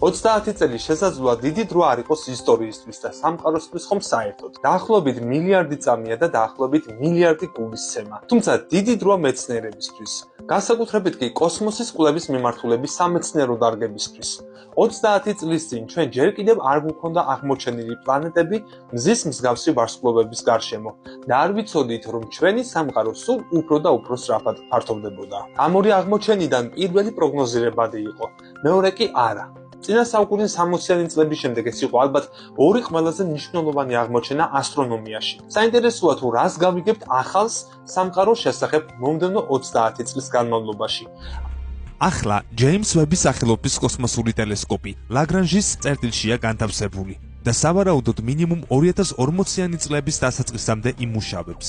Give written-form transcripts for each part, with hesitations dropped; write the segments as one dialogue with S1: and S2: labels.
S1: 30 წელი შესაძლოა დიდი დრო არ იყოს ისტორიისთვის და სამყაროსთვის ხომ საერთოდ. დაახლოებით მილიარდი წამია და დაახლოებით მილიარდი გულისცემა. თუმცა დიდი დროა მეცნიერებისთვის. განსაკუთრებით კი კოსმოსის კვლევის მიმართულების სამეცნიერო დარგებისთვის. 30 წლის წინ ჩვენ ჯერ კიდევ არ გვქონდა აღმოჩენილი პლანეტები მზის მსგავსი ვარსკვლავების გარშემო და არ ვიცოდით, რომ ჩვენი სამყარო სულ უფრო და უფრო სწრაფად ფართოვდებოდა. ამ ორი აღმოჩენიდან პირველი პროგნოზირებადი იყო, მეორე კი არა. წინა საუკუნის 60-იანი წლების შემდეგ ეს იყო ალბათ ორი ყველაზე მნიშვნელოვანი აღმოჩენა ასტრონომიაში. საინტერესოა თუ რას გავიგებთ ახალს სამყაროს შესახებ მომდევნო 30 წლის განმავლობაში.
S2: ახლა ჯეიმს ვების სახელობის კოსმოსური ტელესკოპი ლაგრანჟის წერტილშია განთავსებული და სავარაუდოდ მინიმუმ 2040-იანი წლების დასაწყისამდე იმუშავებს.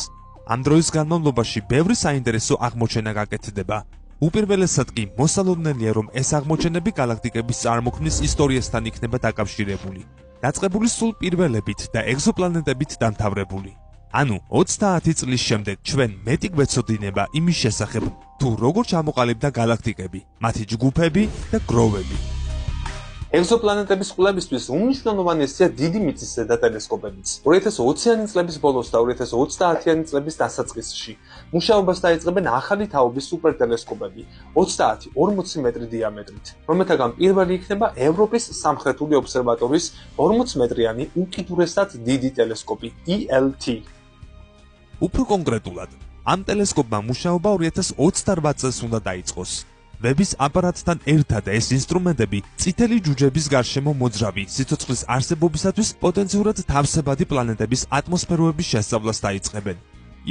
S2: ამ დროის განმავლობაში ბევრი საინტერესო აღმოჩენა გაკეთდება. უპირველესად კი მოსალოდნელია, რომ ეს აღმოჩენები galaktikების წარმოქმნის ისტორიასთან იქნება დაკავშირებული, დაწყებული სულ პირველებით და ეგზოპლანეტებით დამთავრებული. ანუ 30 წლის შემდეგ ჩვენ მეტი გვეცოდინება იმის შესახებ, თუ როგორ ჩამოყალიბდა galaktikები, მათი ჯგუფები და გროვები.
S1: ეგზოპლანეტების კვლევისთვის უმნიშვნელოვანესია დიდი მიწის ზედა ტელესკოპებიც. 2020-იანი წლების ბოლოს და 2030-იანი წლების დასაწყისში მუშაობას დაიწყებენ ახალი თაობის სუპერთელესკოპები 30-40 მეტრი დიამეტრით, რომელთაგან პირველი იქნება ევროპის სამხრეთული ობსერვატორიის 40 მეტრიანი უკიდურესად დიდი ტელესკოპი ELT.
S2: უფრო კონკრეტულად, ამ ტელესკოპმა მუშაობა 2028 წელს უნდა დაიწყოს. ვების აპარატთან ერთად ეს ინსტრუმენტები წითელი ჯუჯების გარშემო მოძრავი სიცოცხლის არსებობისათვის პოტენციურად თავსებადი პლანეტების ატმოსფეროების შესწავლას დაიწყებენ.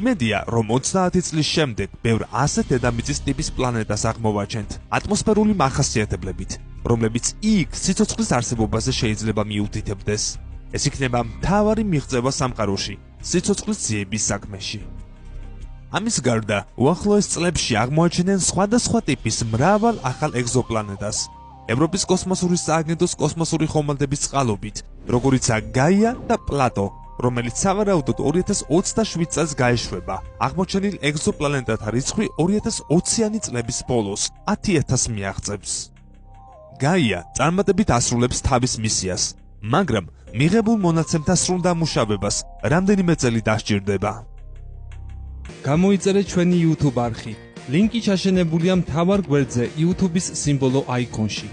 S2: იმედია, რომ 30 წლის შემდეგ ბევრ ასეთ დედამიწის ტიპის პლანეტას აღმოვაჩენთ ატმოსფერული მახასიათებლებით, რომლებიც იქ სიცოცხლის არსებობაზე შეიძლება მიუთითებდეს. ეს იქნება მთავარი მიღწევა სამყაროში სიცოცხლის ძიების საქმეში. ამის გარდა, უახლოეს წლებში აღმოაჩენენ სხვადასხვა ტიპის მრავალ ახალ ეგზოპლანეტას. ევროპის კოსმოსური სააგენტოს კოსმოსური ხომალდების წყალობით, როგორიცაა გაია და პლატო, რომელიც სავარაუდოდ 2027 წელს გაეშვება. აღმოჩენილ ეგზოპლანეტათა რიცხვი 2020-იანი წლების ბოლოს 10,000 მიაღწევს. გაია წარმატებით ასრულებს თავის მისიას, მაგრამ მიღებულ მონაცემთა სრულ დამუშავებას რამდენიმე წელი დასჭირდება.
S3: გამოიწერეთ ჩვენი YouTube არხი. ლინკი ჩაშენებულია მთავარ გვერდზე YouTube-ის სიმბოლო აიკონში.